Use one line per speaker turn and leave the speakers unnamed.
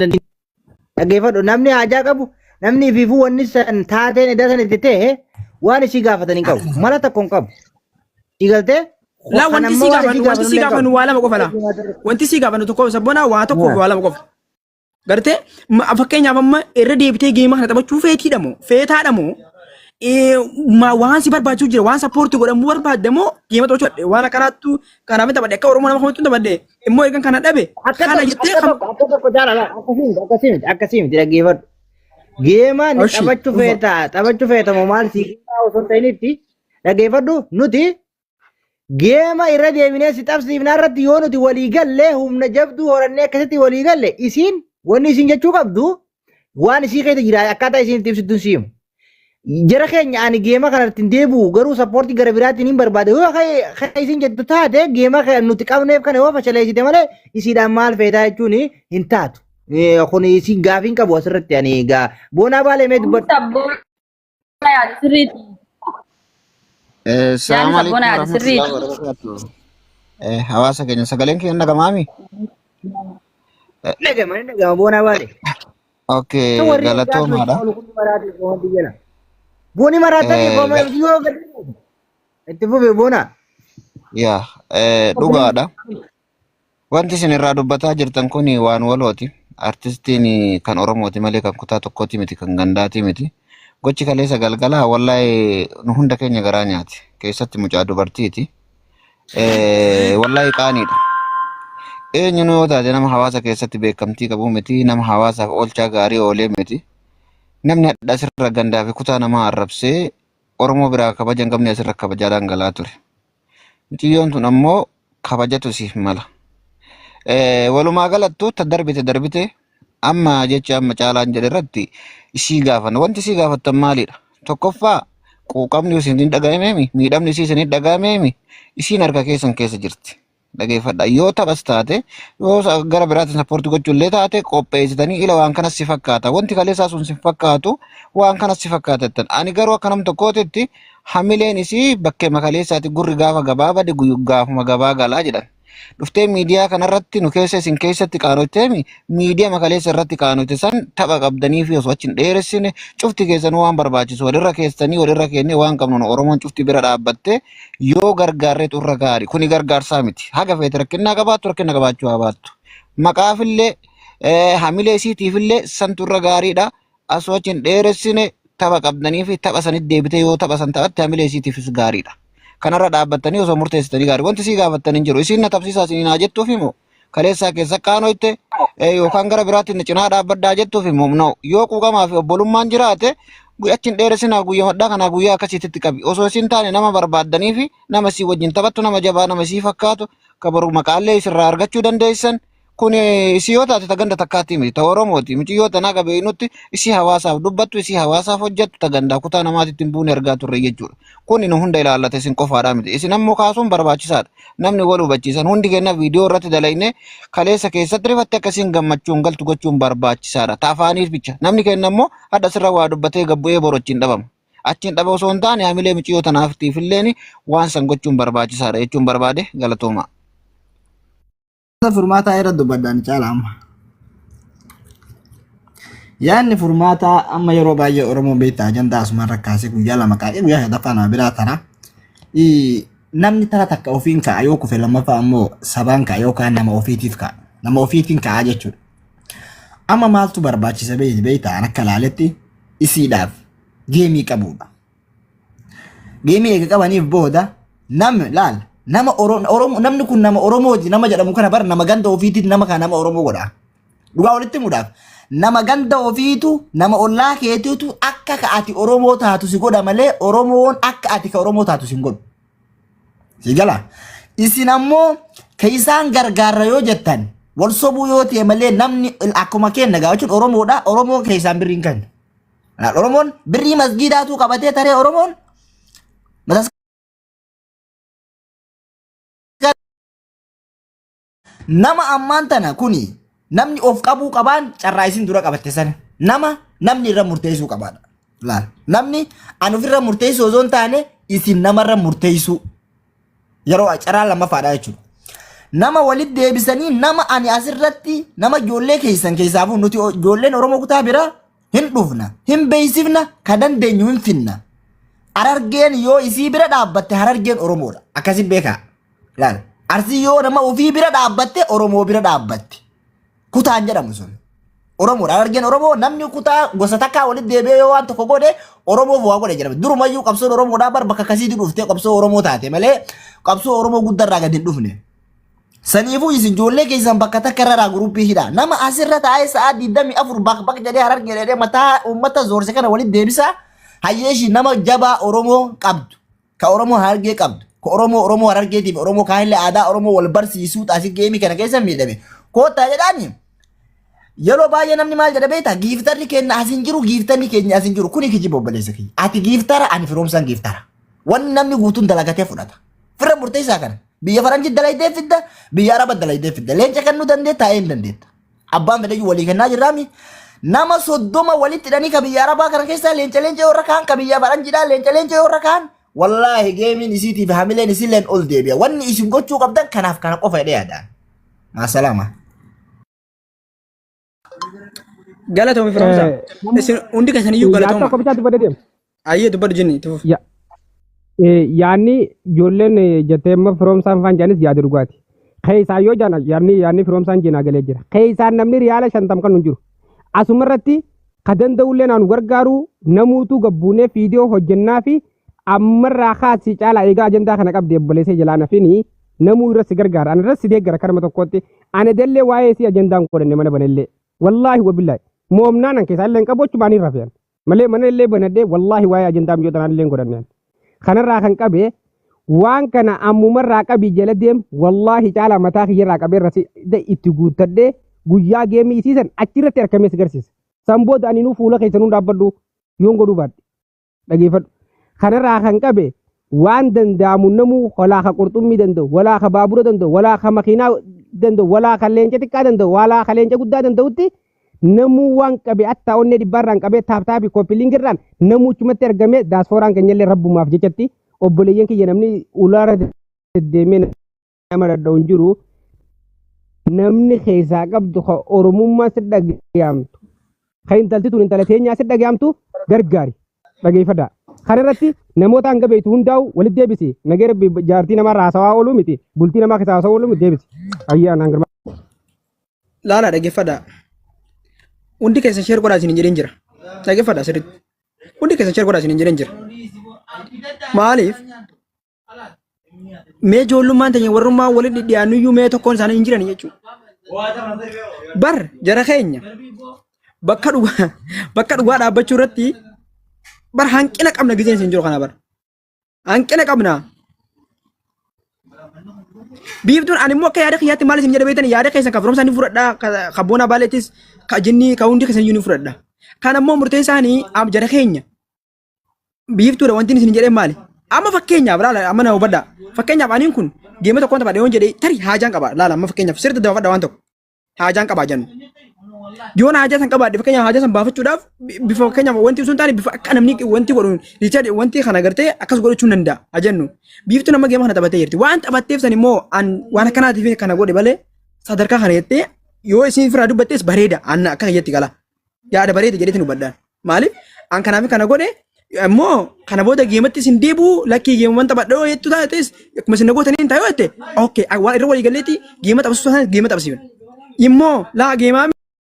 dhaggeeffadhu namni haajaa qabu namni fiifuu wanni san taateen edda san itti ta'e waan isii gaafatanii qabu mala tokkoon qabu dhiigaltee
La wanti si gaafanu waa lama qofa la wanti si gaafanu tokko sabbona waa tokko waa lama qofa gartee fakkeenyaaf amma irra deebitee geema kana taphachuu feetaadha moo waan si barbaachuu jira waan sappoortii godhamu barbaadde moo geema tochuu waan akkanaattu kanaaf taphadhe akka oromoo nama kamittuu taphadhe immoo eegan kana dhabe kana jettee
akka tokko jaalala akkasiimti dhaggeeffadhu geema ni taphachuu feeta moo maal si osoo ta'initti dhaggeeffadhu nuti geema irra deebinee si tapsiifnaa irratti yoo nuti walii galle humna jabduu horannee akkasitti walii galle isiin wanni isiin jechuu qabdu waan isii keessa jira akkaataa isiin ibsituun siimu. Jara keenya ani geema kanatti deebi'u garuu sappoortii gara biraatiin hin barbaade yoo isiin jettu taate geema nuti qabneef kana yoo fashaleessite malee isiidhaan maal feetaa jechuun hin taatu. Kun isiin gaafiin qabu asirratti ani egaa boonaa baalee mee dubbadhu.
Assalamu alaikum warahmatullahi wabarakatuh. Hawaasa keenya sagaleen keenya dhagamaami?
Dhagama boonaa baalee.
Okay, galatoomaadha.
Booni maraatanii qooma yoo gadi itti fufee boona.
Yaa dhugaadha. Wanti isin irraa dubbataa jirtan kun waan walooti. Artistiin kan Oromooti malee kan kutaa tokkooti miti kan gandaati miti. Gochi kaleessa galgala wallahi nu hunda keenya garaa nyaati. Keessatti mucaa dubartiiti. Wallahi qaaniidha. Eenyu yoo taate nama hawaasa keessatti beekamtii qabu miti nama hawaasaaf oolchaa gaarii oolee miti. Namni adda asirra gandaa fi kutaa namaa arrabsee Oromoo biraa kabaja hin qabne asirra kabajaadhaan galaa ture. Mucayyoon tun ammoo kabajatu siif mala. Walumaa galattuu ta darbite amma jecha amma caalaan jedhe irratti isii gaafan wanti isii gaafattan maalidha? Tokkoffaa quuqamni isin hin dhagahameemi miidhamni isii isin hin dhagahameemi isiin harka keessan keessa jirti. Dhageeffadha yoo taphas taate yoo gara biraatiin sappoortii gochuullee taate qopheessitanii ila waan kanas si fakkaata wanti kaleessaa sun si fakkaatu waan kanas si fakkaata ani garuu akka nam tokkootitti hamileen isii bakkee makaleessaati gurri gaafa gabaabade gaafuma gabaa galaa jedhan dhuftee miidiyaa kanarratti nu keessa isin keessatti qaanotteemi miidiyaa makaleessa irratti qaanotte san tapha qabdanii fi osoo achiin dheeressine cufti keessan waan barbaachisu walirra keessanii walirra kennee waan qabnu Oromoon cufti bira dhaabbatte yoo gargaarree turra gaari kuni gargaarsaa miti haga feete rakkina qabaachuu habaattu maqaafillee hamilee isiitiifillee san turra gaariidha osoo achiin dheeressine tapha qabdanii fi tapha sanit deebite yoo tapha san taphatte hamilee isiitiifis gaariidha. Kanarra dhaabbattanii osoo murteessitanii gaarii wanti sii gaafattan hin jiru isiin na tapsiisaa isin haa jettuuf immoo kaleessaa keessa qaanoyte yookaan gara biraatiin cinaa dhaabbaddaa jettuuf immoo yoo quuqamaa fi obbolummaan jiraate achiin dheeressinaa guyyaa maddaa kanaa guyyaa akkasiitti qabi osoo isin taane nama barbaaddanii fi nama sii wajjin taphattu nama jabaa nama sii fakkaatu kabaru maqaallee isirraa argachuu dandeessan kun isii yoo taate taganda takkaatti miti ta Oromooti mucayyoo tanaa qabeenyutti isii hawaasaaf dubbattu isii hawaasaaf hojjettu tagandaa kutaa namaatitti hin buune ergaa turre jechuudha. Kun nu hunda ilaallate isin qofaadhaa miti isin ammoo kaasuun barbaachisaadha namni wal hubachiisan hundi kenna viidiyoo irratti dalayne kaleessa keessatti rifatti akkasiin gammachuun galtu gochuun barbaachisaadha taafaaniif bicha namni kenna ammoo adda sirra waa dubbatee gabbu'ee borochiin dhabama achiin dhaba osoo hin taane hamilee mucayyoo tanaaftiifilleen waan san gochuun barbaachisaadha jechuun barbaade galatooma.
Furmaata irra dubbadhaan caala amma. Yaanni furmaata amma yeroo baay'ee Oromoo beektaa ajandaa asumaan rakkaasee guyyaa lama kaa'ee guyyaa sadaffaa nama biraa tara. Namni tara takka ofiin ka'a yoo kufe lammaffaa ammoo sabaan ka'a yookaan nama ofiitiif ka'a. Nama ofiitiin ka'a jechuudha. Amma maaltu barbaachisa beektaa akka laaletti isiidhaaf geemii qabuudha. Geemii eega qabaniif booda namni laala. Nama Oromoo namni kun nama Oromooti nama jedhamu kana bar nama ganda ofiitiif nama kana nama Oromoo godha. Dhugaa walitti mudaaf nama ganda ofiitu nama ollaa keetiitu akka ati Oromoo taatu si godha malee Oromoon akka ati ka Oromoo taatu si godhu. Si gala isin ammoo ka isaan gargaarra yoo jettan wal sobuu yoo ta'e malee namni akkuma kenna gaachuun Oromoodha Oromoo ka isaan birriin kan. Oromoon birrii masgiidaatu qabatee taree Oromoon nama ammaan tana kuni namni of qabuu qabaan carraa isin dura qabatte sana namni irra murteessuu qabaadha. Laal namni an ofirra murteessuu osoo hin taane isin namarra murteessuu yeroo carraa lammaffaadha jechuudha. nama walitti deebisanii nama ani asirratti nama ijoollee keessan keessaafuu nuti ijoolleen Oromoo kutaa bira hin dhufna hin beeksifna ka dandeenyu hin finna. Harargeen yoo isii bira dhaabbatte Harargeen Oromoodha akkasiin beekaa. Laala Arsii yoo nama ofii bira dhaabbatte Oromoo bira dhaabbatte kutaan jedhamu sun. Oromoodha Harargeen Oromoo namni kutaa gosa takkaa walitti deebi'ee yoo waan tokko godhe Oromoof waa godhe jedhama. Durumayyuu qabsoon Oromoodhaa bar bakka akkasiitti dhuftee qabsoo Oromoo taate malee qabsoo Oromoo guddaarraa gadi hin dhufne. Saniifuu isin ijoollee keessan bakka takka irraa guruppii hidha. Nama asirra taa'ee sa'aa 24 bakka jedhee Harargee jedhee mataa uummata zoorse kana walitti deebisaa. Hayyeeshi nama jabaa Oromoo qabdu. Ka Oromoo Harargee qabdu. Ka Oromoo Harargeetiif Oromoo kaayillee aadaa Oromoo wal barsiisuu taasii geemii kana keessa miidhame. Koottaa jedhaani. Yeroo baay'ee namni maal jedha beektaa giiftarri keenya asin jiru giiftarri keenya asin jiru kuni kijiba obboleessa kiyya. Ati giiftara ani firoomsaan giiftara. Wanni namni guutuun dalagatee fudhata. Fira murteessaa kana. Biyya Faranjii dalaydee fidda biyya Araba dalaydee fidda. Leenca kennuu dandeetta taa'ee hin dandeetta. Abbaan fedhayyuu walii kennaa jirraami. Nama 30 walitti hidhanii ka biyya Arabaa kana keessa leenca warra kaan ka biyya Faranjiidhaa leenca warra kaan. Wallaahi geemiin isiitiif hamileen isilleen ol deebi'a. Wanni isin gochuu qabdan kanaaf kana qofa hidhee yaadaan. Maasalaama.
Galatoomii firoomsaa. Isin hundi keessaniyyuu galatooma. Ayyee dubbadhu jenni.
Yaanni ijoolleen jettee amma firoomsaan faan jaanis yaada dhugaati. Keessaa yoo jaana yaanni firoomsaan jeenaa galee jira. Keessaan namni riyaala 50 kan jiru. Asumarratti ka danda'ullee naanu gargaaru namuutu gabbuunee viidiyoo hojjennaa fi ammarraa kaasii caalaa eegaa ajandaa kana qabdee obboleessee jalaana fi namuu irratti gargaara. Ani irratti deeggara karma tokkotti. Ani dallee waa'ee si ajandaan godhanne mana banallee. Wallaahi wabillahi. Moomnaan an keessaa illee qabochu baanii rafeen. Malee mana illee banadhee wallaahi waa'ee ajandaa mijoota illee godhanne. Kanarraa kan qabee waan kana ammumarraa qabii jala deem wallaahi caalaa mataa kiyyarraa qabee irratti itti guuttadhee guyyaa geemii isiisan achirratti harkamees garsiisa. Sanboota ani nuu fuula keessanuu dhaabbadhu yoon godhuu baadhe. Dhageeffadhu. Kanarraa kan qabe waan danda'amu namuu walaa ka qurxummii danda'u, walaa ka baabura danda'u, walaa ka makiinaa danda'u, walaa ka leenca xiqqaa danda'u, walaa ka leenca guddaa danda'utti namuu waan qabe attaa onnee dhibbaarraan qabee taaftaafi koppiliingirraan namuuchumatti argame daasfooraan keenyallee rabbumaaf jechatti obboleeyyan kiyya namni ulaara deddeemee nama dadha'u hin jiru. Namni keessaa qabdu ka Oromummaa si dhaggeeffamtu. Ka intalti tun intala teenyaa si dhaggeeffamtu gargaari. Dhageeffadhaa. Kana irratti namoota hanga beektu hundaa'u walitti deebisi. Nageera jaartii namarraa haasawaa ooluu miti. Bultii namaa keessaa haasawaa ooluu miti deebisi. Ayyaan hanga.
Laala dhageeffadhaa. Hundi keessan sheer godhaa isin jedheen jira. Dhageeffadhaa sirriitti. Hundi keessan sheer godhaa isin jedheen jira. Maaliif? Mee ijoollummaan teenya warrummaa walitti dhiyaannuyyuu mee tokkoon isaanii hin jiran jechuudha. Bar jara keenya bakka dhugaa dhaabbachuu irratti bar hanqina qabna giseen isin jiru kana bar. Hanqina qabna. Biiftuun ani immoo akka yaada kiyyaatti maal isin jedha beektan yaada keessan kan firoomsaa ni fudhadhaa kan boona baaleettis kan jinnii kan hundi keessan iyyuu ni fudhadha. Kan ammoo murteen isaanii jara keenya biiftuudha wanti isin jedhee maali? Amma fakkeenyaaf laala amma na hubadhaa. Fakkeenyaaf aniin kun geema tokkoon tapha dheewoon jedhee tarii haajaan qaba laala amma fakkeenyaaf sirriitti dabaafadha waan tokko haajaan qabaa jennu. Yoon haajaa san qabaadhe fakkeenyaaf haajaa san baafachuudhaaf bifa fakkeenyaaf wanti sun taane bifa akka namni wanti godhuun riichaard wanti kana gartee akkas godhachuu hin danda'a jennu. Biiftuu nama geema kana taphatee jirti waan taphatteef san immoo waan akkanaatiif kana godhe malee sadarkaa kana jettee yoo isin firaa dubbattees bareeda anna akka kiyyatti gala yaada bareeda jedheetiin hubadhaan maaliif an kanaaf kana godhe ammoo kana booda geematti isin deebi'u lakkii geemawwan taphadhoo jettu taates akkuma isin nagootanii hin taa'u jette okay waan irra walii galleetti geema taphasuusan geema taphasiifan immoo laa geemaa